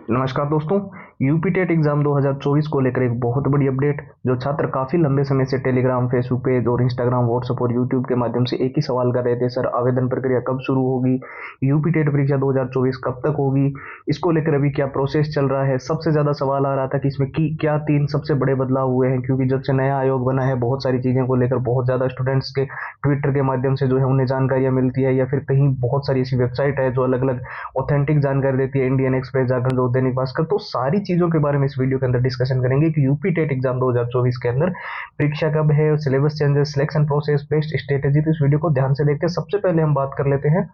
नमस्कार दोस्तों। UP TET exam 2024 को लेकर एक बहुत बड़ी अपडेट। जो छात्र काफी लंबे समय से टेलीग्राम, फेसबुक पेज और इंस्टाग्राम, व्हाट्सएप और यूट्यूब के माध्यम से एक ही सवाल कर रहे थे, सर आवेदन प्रक्रिया कब शुरू होगी, यूपी टेट परीक्षा 2024 कब तक होगी, इसको लेकर अभी क्या प्रोसेस चल रहा है। सबसे ज्यादा सवाल आ रहा था कि इसमें की क्या तीन सबसे बड़े बदलाव हुए हैं, क्योंकि जब से नया आयोग बना है बहुत सारी चीजें को लेकर बहुत ज्यादा स्टूडेंट्स के ट्विटर के माध्यम से जो है उन्हें जानकारियां मिलती है, या फिर कहीं बहुत सारी ऐसी वेबसाइट है जो अलग अलग ऑथेंटिक जानकारी देती है, इंडियन एक्सप्रेस, जागरण, जो दैनिक भास्कर। तो सारी चीजों के बारे में इस वीडियो के अंदर डिस्कशन करेंगे कि यूपी टेट एग्जाम 2024 के अंदर परीक्षा कब है, syllabus changes, selection process, best strategy. तो इस वीडियो को ध्यान से देखते हैं। सबसे पहले हम बात कर लेते हैं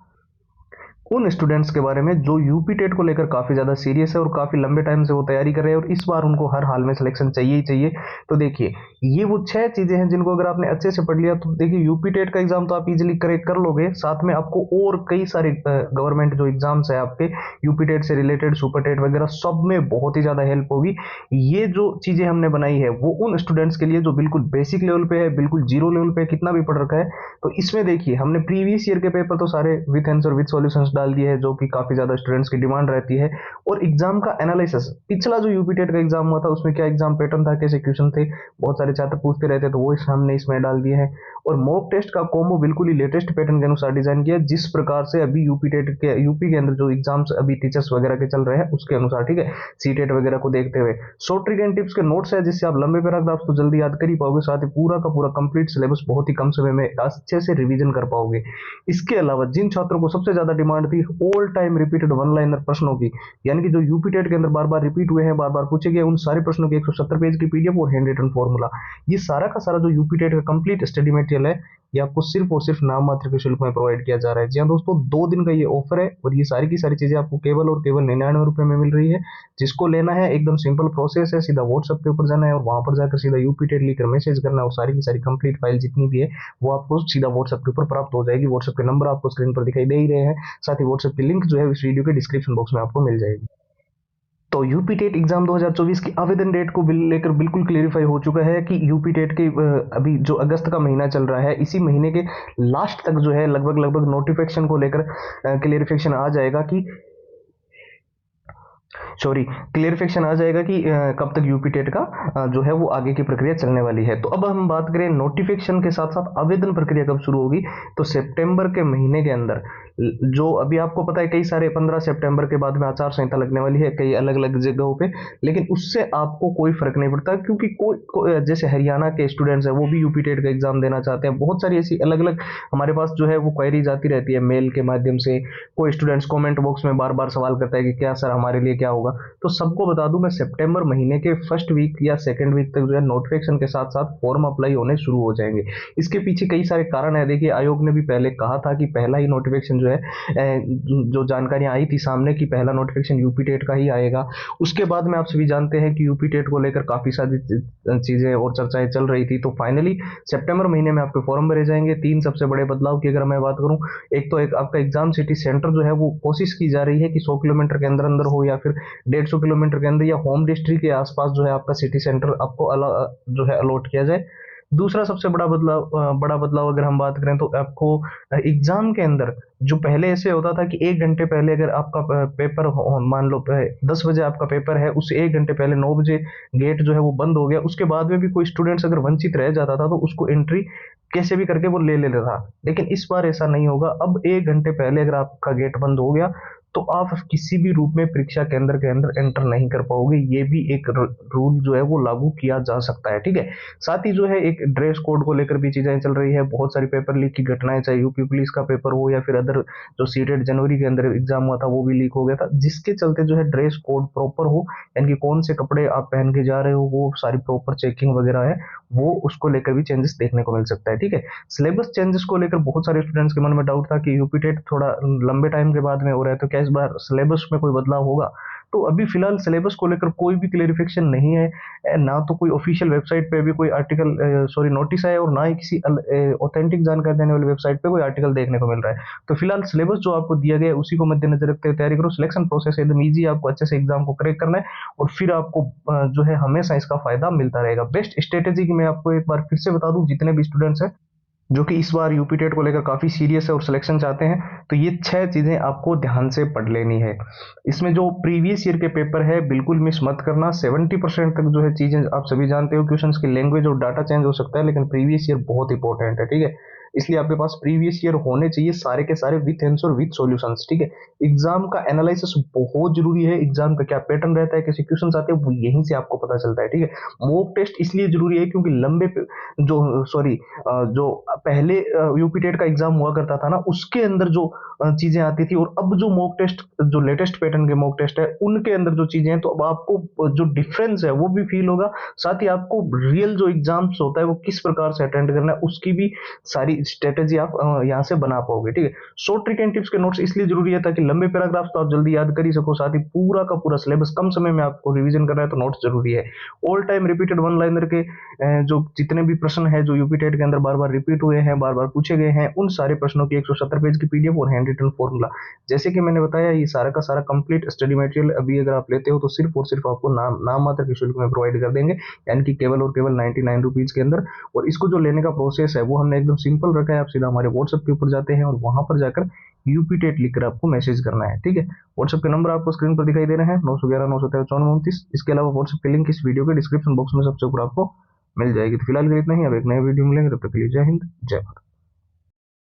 उन स्टूडेंट्स के बारे में जो यूपी टेट को लेकर काफी ज्यादा सीरियस है और काफी लंबे टाइम से वो तैयारी कर रहे हैं और इस बार उनको हर हाल में सिलेक्शन चाहिए ही चाहिए। तो देखिए, ये वो 6 चीजें हैं जिनको अगर आपने अच्छे से पढ़ लिया तो देखिए यूपी टेट का एग्जाम तो आप इजीली करेक्ट कर लोगे। साथ में आपको और कई सारे गवर्नमेंट जो एग्जाम्स है आपके यूपी टेट से रिलेटेड, सुपर टेट वगैरह, सब में बहुत ही ज्यादा हेल्प होगी। ये जो चीजें हमने बनाई है वो उन स्टूडेंट्स के लिए जो बिल्कुल बेसिक लेवल पे है, बिल्कुल जीरो लेवल पे कितना भी पढ़ रखा है। तो इसमें देखिए, हमने प्रीवियस ईयर के पेपर तो सारे विथ आंसर विथ सॉल्यूशंस डाल दिए हैं, जो कि काफी ज्यादा स्टूडेंट्स की डिमांड रहती है। और एग्जाम का एनालिसिस, पिछला जो यूपी टेट का एग्जाम हुआ था उसमें क्या एग्जाम पैटर्न था, कैसे क्वेश्चन थे, बहुत सारे छात्र पूछते रहते, तो वो हमने इसमें डाल दिए हैं। और मॉक टेस्ट का कॉम्बो बिल्कुल ही लेटेस्ट पैटर्न के अनुसार डिजाइन किया, जिस प्रकार से अभी यूपी टेट के यूपी के अंदर जो एग्जाम्स अभी टीचर्स वगैरह के चल रहे हैं उसके अनुसार, ठीक है, सी टेट वगैरह को देखते हुए। शॉर्ट ट्रिक एंड टिप्स के नोट्स है, जिससे आप लंबे पैराग्राफ्स तो जल्दी याद कर ही पाओगे, साथ ही पूरा का पूरा कंप्लीट सिलेबस बहुत ही कम समय में अच्छे से रिवीजन कर पाओगे। इसके अलावा जिन छात्रों को सबसे ज्यादा डिमांड थी all time repeated one liner प्रश्नों की, यानी कि जो यूपी टेट के अंदर बार बार रिपीट हुए हैं, बार बार पूछे गए, उन सारे प्रश्नों की 170 पेज की पीडीएफ और हैंड रिटन फॉर्मूला, ये सारा का सारा जो यूपी टेट का कंप्लीट स्टडी मटेरियल है, ये आपको सिर्फ और सिर्फ नाम मात्र के शुल्क में प्रोवाइड किया जा रहा है। जी हाँ दोस्तों, 2 दिन का ये ऑफर है और ये सारी की सारी चीजें आपको केवल और केवल 99 रुपए में मिल रही है। जिसको लेना है, एकदम सिंपल प्रोसेस है, सीधा व्हाट्सएप के ऊपर जाना है और वहां पर जाकर सीधा यूपी टेट लिखकर मैसेज करना है और सारी की सारी कंप्लीट फाइल जितनी भी है वो आपको सीधा व्हाट्सएप के ऊपर प्राप्त हो जाएगी। व्हाट्सएप के नंबर आपको स्क्रीन पर दिखाई दे ही रहे हैं, साथ ही व्हाट्सएप की लिंक जो है इस वीडियो के डिस्क्रिप्शन बॉक्स में आपको मिल जाएगी। तो यूपी टेट एग्जाम 2024 की आवेदन डेट को लेकर बिल्कुल क्लेरिफाई हो चुका है कि यूपी टेट के अभी जो अगस्त का महीना चल रहा है, इसी महीने के लास्ट तक जो है लगभग लगभग नोटिफिकेशन को लेकर क्लेरिफिकेशन आ जाएगा कि सॉरी क्लियरिफिकेशन आ जाएगा कि कब तक यूपी टेट का जो है वो आगे की प्रक्रिया चलने वाली है। तो अब हम बात करें नोटिफिकेशन के साथ साथ आवेदन प्रक्रिया कब शुरू होगी, तो सितंबर के महीने के अंदर जो अभी आपको पता है कई सारे 15 सितंबर के बाद में आचार संहिता लगने वाली है कई अलग अलग जगहों पे, लेकिन उससे आपको कोई फर्क नहीं पड़ता, क्योंकि जैसे हरियाणा के स्टूडेंट्स हैं वो भी यूपी टेट का एग्जाम देना चाहते हैं। बहुत सारी ऐसी अलग अलग हमारे पास जो है वो क्वेरीज आती रहती है मेल के माध्यम से। कोई स्टूडेंट्स कमेंट बॉक्स में बार बार सवाल करता है कि क्या सर हमारे लिए क्या होगा। तो सबको बता दूं, मैं सितंबर महीने के फर्स्ट वीक या सेकंड वीक तक जो है नोटिफिकेशन के साथ साथ फॉर्म अप्लाई होने शुरू हो जाएंगे। इसके पीछे कई सारे कारण है। देखिए, आयोग ने भी पहले कहा था कि पहला ही नोटिफिकेशन जो है जो जानकारियां आई थी सामने की पहला नोटिफिकेशन यूपी टेट का ही आएगा। उसके बाद में आप सभी जानते हैं कि यूपी टेट को लेकर काफी सारी चीजें और चर्चाएं चल रही थी। तो फाइनली सितंबर महीने में आपके फॉर्म भरे जाएंगे। 3 सबसे बड़े बदलाव की अगर मैं बात करूं, एक तो एक आपका एग्जाम सिटी सेंटर जो है वो कोशिश की जा रही है कि 100 किलोमीटर के अंदर अंदर हो या फिर 150 किलोमीटर के अंदर या होम डिस्ट्रिक्ट के आसपास जो है आपका सिटी सेंटर आपको जो है अलॉट किया जाए। दूसरा सबसे बड़ा बदलाव अगर हम बात करें तो आपको एग्जाम के अंदर जो पहले ऐसे होता था कि 1 घंटे पहले अगर आपका पेपर मान लो 10 बजे आपका पेपर है, उससे 1 घंटे पहले 9 बजे गेट जो है वो बंद हो गया, उसके बाद में भी कोई स्टूडेंट्स अगर वंचित रह जाता था तो उसको एंट्री कैसे भी करके वो ले लेता था। लेकिन इस बार ऐसा नहीं होगा। अब 1 घंटे पहले अगर आपका गेट बंद हो गया तो आप किसी भी रूप में परीक्षा केंद्र के अंदर एंटर नहीं कर पाओगे। ये भी एक रूल जो है वो लागू किया जा सकता है, ठीक है। साथ ही जो है एक ड्रेस कोड को लेकर भी चीजें चल रही है। बहुत सारी पेपर लीक की घटनाएं, चाहे यूपी पुलिस का पेपर हो या फिर अदर जो सीटेट जनवरी के अंदर एग्जाम हुआ था वो भी लीक हो गया था, जिसके चलते जो है ड्रेस कोड प्रॉपर हो, यानी कि कौन से कपड़े आप पहन के जा रहे हो वो सारी प्रॉपर चेकिंग वगैरह है, वो उसको लेकर भी चेंजेस देखने को मिल सकता है, ठीक है। सिलेबस चेंजेस को लेकर बहुत सारे स्टूडेंट्स के मन में डाउट था कि यूपी टेट थोड़ा लंबे टाइम के बाद में हो रहा है, तो क्या इस बार सिलेबस में कोई बदलाव होगा। तो अभी फिलहाल सिलेबस को लेकर कोई भी क्लेरिफिकेशन नहीं है, ना तो कोई ऑफिशियल वेबसाइट पे भी कोई आर्टिकल सॉरी नोटिस है, और ना ही किसी ऑथेंटिक जानकारी देने वाली वेबसाइट पे कोई आर्टिकल देखने को मिल रहा है। तो फिलहाल सिलेबस जो आपको दिया गया है उसी को मद्देनजर रखते हुए तैयारी करो। सिलेक्शन प्रोसेस एकदम ईजी, आपको अच्छे से एग्जाम को क्रैक करना है और फिर आपको जो है हमेशा इसका फायदा मिलता रहेगा। बेस्ट स्ट्रेटेजी की मैं आपको एक बार फिर से बता दूं, जितने भी स्टूडेंट्स हैं जो कि इस बार यूपी टेट को लेकर काफ़ी सीरियस है और सिलेक्शन चाहते हैं। तो ये 6 चीज़ें आपको ध्यान से पढ़ लेनी है। इसमें जो प्रीवियस ईयर के पेपर है बिल्कुल मिस मत करना। 70% तक जो है चीज़ें आप सभी जानते हो, क्वेश्चंस की लैंग्वेज और डाटा चेंज हो सकता है, लेकिन प्रीवियस ईयर बहुत इंपॉर्टेंट है, ठीक है। इसलिए आपके पास प्रीवियस ईयर होने चाहिए सारे के सारे विथ आंसर विथ सॉल्यूशंस, ठीक है। एग्जाम का एनालिसिस बहुत जरूरी है। एग्जाम का क्या पैटर्न रहता है, कैसे क्वेश्चन आते हैं, वो यहीं से आपको पता चलता है, ठीक है। मॉक टेस्ट इसलिए जरूरी है क्योंकि जो सॉरी जो पहले यूपी टेट का एग्जाम हुआ करता था ना, उसके अंदर जो चीजें आती थी, और अब जो मॉक टेस्ट, जो लेटेस्ट पैटर्न के मॉक टेस्ट है, उनके अंदर जो चीजें हैं, तो अब आपको जो डिफरेंस है वो भी फील होगा। साथ ही आपको रियल जो एग्जाम्स होता है वो किस प्रकार से अटेंड करना है, उसकी भी सारी स्ट्रेटेजी आप यहाँ से बना पाओगे, ठीक है। शॉर्ट ट्रिक एंड टिप्स के नोट्स इसलिए जरूरी है ताकि लंबे पैराग्राफ्स तो आप जल्दी याद कर ही सको, साथ ही पूरा का पूरा सिलेबस कम समय में आपको रिवीजन करना है, तो नोट्स जरूरी है। All time repeated one liner के जो जितने भी प्रश्न है जो यूपी टेट के अंदर बार बार रिपीट हुए हैं, बार बार पूछे गए हैं, उन सारे प्रश्नों की 170 पेज की पीडीएफ और हैंड रिटन फॉर्मूला, जैसे कि मैंने बताया, ये सारा का सारा कंप्लीट स्टडी मटेरियल अभी अगर आप लेते हो तो सिर्फ और सिर्फ आपको नाम मात्र के शुल्क में प्रोवाइड कर देंगे, यानी कि केवल और केवल 99 रुपीज के अंदर। और इसको जो लेने का प्रोसेस है वो हमने एकदम सिंपल रखा है। आप सीधा हमारे व्हाट्सएप के ऊपर जाते हैं और वहां पर जाकर यूपी टेट लिखकर आपको मैसेज करना है, ठीक है। व्हाट्सएप के नंबर आपको स्क्रीन पर दिखाई दे रहे हैं, 911 913 5429। इसके अलावा व्हाट्सएप की लिंक इस वीडियो के डिस्क्रिप्शन बॉक्स में सबसे ऊपर आपको मिल जाएगी। तो फिलहाल के लिए इतना ही, अब एक नए वीडियो मिलेंगे, तब तक के लिए जय हिंद जय भारत।